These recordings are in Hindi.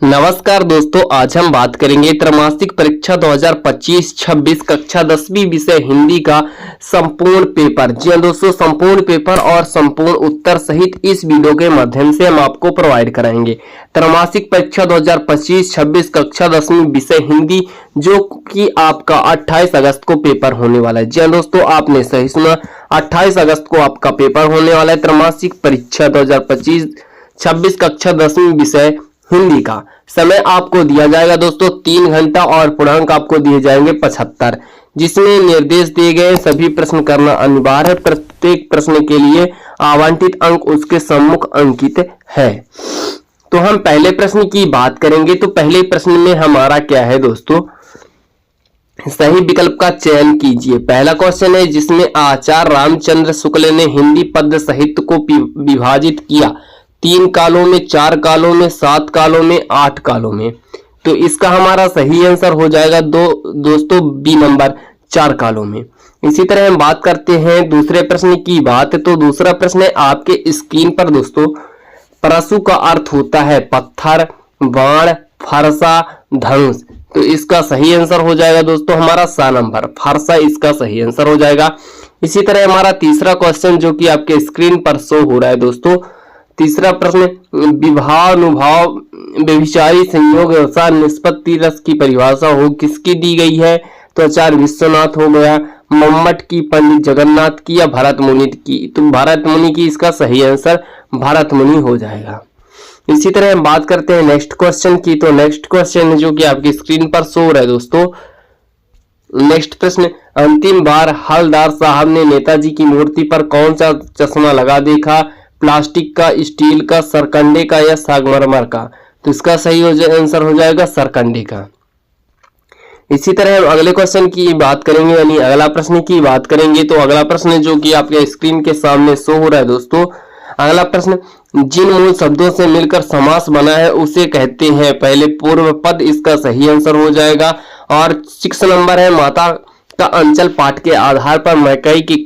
नमस्कार दोस्तों, आज हम बात करेंगे त्रैमासिक परीक्षा 2025-26 कक्षा 10वीं विषय हिंदी का संपूर्ण पेपर। जी हाँ दोस्तों, संपूर्ण पेपर और संपूर्ण उत्तर सहित इस वीडियो के माध्यम से हम आपको प्रोवाइड कराएंगे। त्रैमासिक परीक्षा 2025-26 कक्षा 10वीं विषय हिंदी, जो कि आपका 28 अगस्त को पेपर होने वाला है। जी हाँ दोस्तों, आपने सही सुना, 28 अगस्त को आपका पेपर होने वाला है। त्रैमासिक परीक्षा 2025-26 कक्षा 10वीं विषय हिंदी का समय आपको दिया जाएगा दोस्तों 3 घंटा और पूर्णांक आपको दिए जाएंगे 75, जिसमें निर्देश दिए गए सभी प्रश्न करना अनिवार्य है। प्रत्येक प्रश्न के लिए आवंटित अंक उसके सम्मुख अंकित है। तो हम पहले प्रश्न की बात करेंगे। तो पहले प्रश्न में हमारा क्या है दोस्तों, सही विकल्प का चयन कीजिए। पहला क्वेश्चन है जिसमें आचार्य रामचंद्र शुक्ल ने हिंदी पद्य साहित्य को विभाजित किया 3 कालों में, 4 कालों में, 7 कालों में, 8 कालों में। तो इसका हमारा सही आंसर हो जाएगा दोस्तों बी नंबर, 4 कालों में। इसी तरह हम बात करते हैं दूसरे प्रश्न की बात। तो दूसरा प्रश्न है आपके स्क्रीन पर दोस्तों, परशु का अर्थ होता है पत्थर, बाण, फरसा, धनुष। तो इसका सही आंसर हो जाएगा दोस्तों हमारा सा नंबर, फरसा इसका सही आंसर हो जाएगा। इसी तरह हमारा तीसरा क्वेश्चन जो कि आपके स्क्रीन पर शो हो रहा है दोस्तों, तीसरा प्रश्न, विभानुभाव व्यभिचारी संयोग व्यवसाय निष्पत्ति रस की परिभाषा हो किसकी दी गई है। तो आचार्य विश्वनाथ हो गया, मम्मट की, पंडित जगन्नाथ की या भरत मुनि की। तो भरत मुनि की इसका सही आंसर भरत मुनि हो जाएगा। इसी तरह हम बात करते हैं नेक्स्ट क्वेश्चन की। तो नेक्स्ट क्वेश्चन जो कि आपकी स्क्रीन पर शो हो रहा है दोस्तों, नेक्स्ट प्रश्न, अंतिम बार हलदार साहब ने नेताजी की मूर्ति पर कौन सा चश्मा लगा देखा, प्लास्टिक का, स्टील का, सरकंडे का या संगमरमर का। तो इसका सही आंसर हो जाएगा सरकंडे का। इसी तरह हम अगले क्वेश्चन की बात करेंगे, यानी अगला प्रश्न की बात करेंगे। तो अगला प्रश्न जो कि आपके स्क्रीन के सामने शो हो रहा है दोस्तों, अगला प्रश्न, जिन मूल शब्दों से मिलकर समास बना है उसे कहते हैं। पहले पूर्व पद, इसका सही आंसर हो जाएगा। और 6 नंबर है, माता का अंचल पाठ के आधार पर मकई के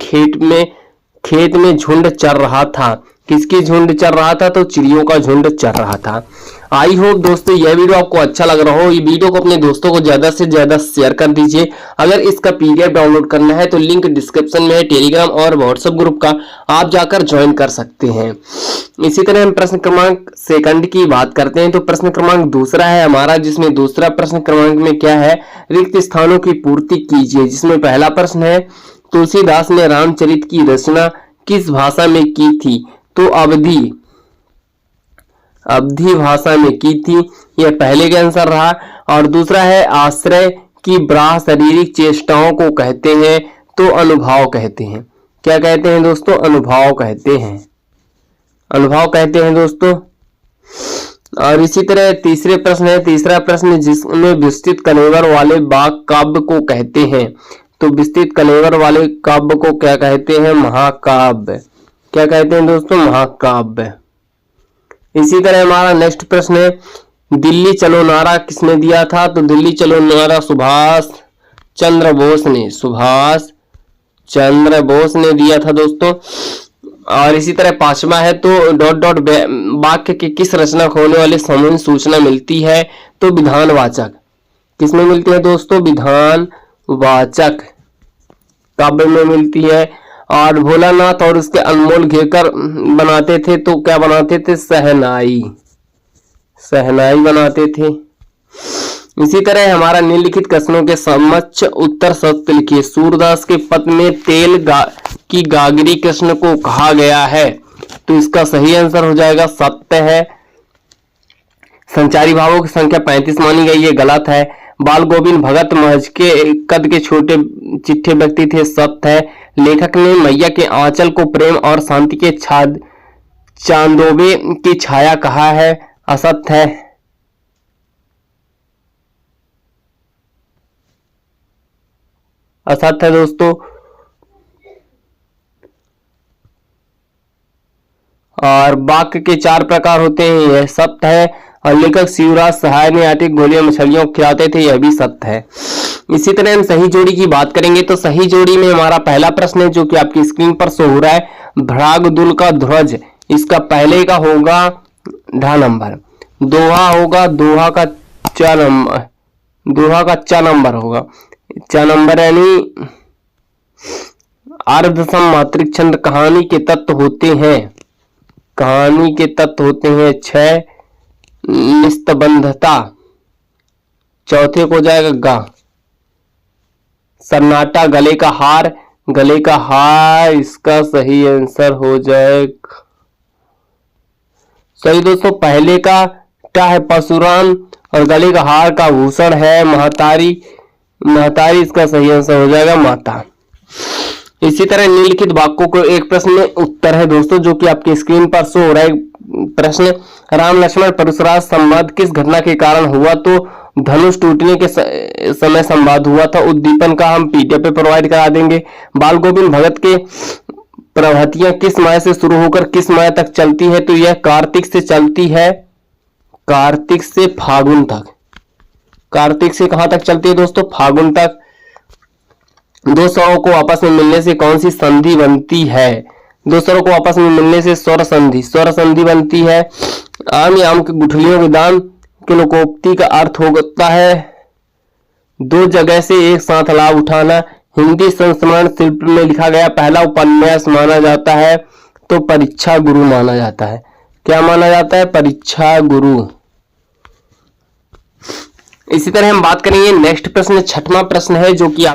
खेत में झुंड चर रहा था। किसकी झुंड चर रहा था? तो चिड़ियों का झुंड चर रहा था। आई होप दोस्तों यह वीडियो आपको अच्छा लग रहा हो। ये वीडियो को अपने दोस्तों को ज्यादा से ज्यादा शेयर कर दीजिए। अगर इसका पीडीएफ डाउनलोड करना है तो लिंक डिस्क्रिप्शन में है, टेलीग्राम और व्हाट्सएप ग्रुप का, आप जाकर ज्वाइन कर सकते हैं। इसी तरह हम प्रश्न क्रमांक सेकंड की बात करते हैं। तो प्रश्न क्रमांक दूसरा है हमारा, जिसमें दूसरा प्रश्न क्रमांक में क्या है, रिक्त स्थानों की पूर्ति कीजिए। जिसमें पहला प्रश्न है, तुलसीदास ने रामचरित की रचना किस भाषा में की थी। तो अवधी भाषा में की थी, यह पहले का आंसर रहा। और दूसरा है, आश्रय की ब्राह शारीरिक चेष्टाओं को कहते हैं। तो अनुभव कहते हैं। क्या कहते हैं दोस्तों? अनुभव कहते हैं, अनुभव कहते हैं दोस्तों। और इसी तरह तीसरे प्रश्न है, तीसरा प्रश्न, जिसमें विस्तृत कलेवर वाले वाक्य काव्य को कहते हैं। तो विस्तृत कलेवर वाले काव्य को क्या कहते हैं? महाकाव्य। क्या कहते हैं दोस्तों? महाकाव्य। इसी तरह हमारा नेक्स्ट प्रश्न है, दिल्ली चलो नारा किसने दिया था। तो दिल्ली चलो नारा सुभाष चंद्र बोस ने दिया था दोस्तों। और इसी तरह पांचवा है, तो डॉट डॉट वाक्य के किस रचना होने वाले समूह सूचना मिलती है। तो विधानवाचक। किसमें मिलती है दोस्तों? विधानवाचक काव्य में मिलती है। और भोलानाथ और उसके अनमोल घेकर बनाते थे। तो क्या बनाते थे? सहनाई बनाते थे। इसी तरह हमारा निम्नलिखित प्रश्नों के समक्ष उत्तर सत्य लिखिए। सूरदास के पद में तेल की गागरी कृष्ण को कहा गया है। तो इसका सही आंसर हो जाएगा सत्य है। संचारी भावों की संख्या 35 मानी गई है, गलत है। बाल गोविंद भगत महज के कद के छोटे चिट्ठे व्यक्ति थे, सत्य है। लेखक ने मैया के आंचल को प्रेम और शांति के चांदोबे की छाया कहा है, असत्य है। असत्य है दोस्तों। और वाक्य के 4 प्रकार होते हैं, यह सत्य है। और लेखक शिवराज सहाय ने आटे गोलियां मछलियों को खिलाते थे, यह भी सत्य है। इसी तरह हम सही जोड़ी की बात करेंगे। तो सही जोड़ी में हमारा पहला प्रश्न है जो कि आपकी स्क्रीन पर शो हो रहा है, भ्रागदुल का ध्वज, इसका पहले का होगा ढ नंबर। दोहा होगा, दोहा का च नंबर होगा। च नंबर यानी अर्धसम मात्रिक छंद कहानी के तत्व होते हैं। कहानी के तत्व होते हैं। 6 निस्तबंधता, चौथे को जाएगा गा। सन्नाटा, गले का हार, गले का हार इसका सही आंसर हो जाएगा सही दोस्तों। पहले का टा है परशुराम और गले का हार का भूषण है महतारी। महतारी इसका सही आंसर हो जाएगा माता। इसी तरह निम्नलिखित वाक्यों को एक प्रश्न में उत्तर है दोस्तों, जो कि आपकी स्क्रीन पर शो हो रहा है। प्रश्न, राम लक्ष्मण परशुराम संवाद किस घटना के कारण हुआ? तो धनुष टूटने के समय संवाद हुआ था। उद्दीपन का हम पीडीएफ पे प्रोवाइड करा देंगे। बाल गोविंद भगत के प्रभातियां किस माह से शुरू होकर किस माह तक चलती है? तो यह कार्तिक से चलती है, कार्तिक से फागुन तक। कार्तिक से कहां तक चलती है दोस्तों? फागुन तक। दो स्वरों को आपस में मिलने से कौन सी संधि बनती है? दो स्वरों को आपस में मिलने से स्वर संधि, स्वर संधि बनती है। आम या आम की गुठलियों के दाम के लोकोक्ति का अर्थ होता है दो जगह से एक साथ लाभ उठाना। हिंदी संस्मरण शिल्प में लिखा गया पहला उपन्यास माना जाता है तो परीक्षा गुरु माना जाता है। क्या माना जाता है? परीक्षा गुरु। इसी तरह हम बात करेंगे नेक्स्ट प्रश्न, छठवां प्रश्न है जो कि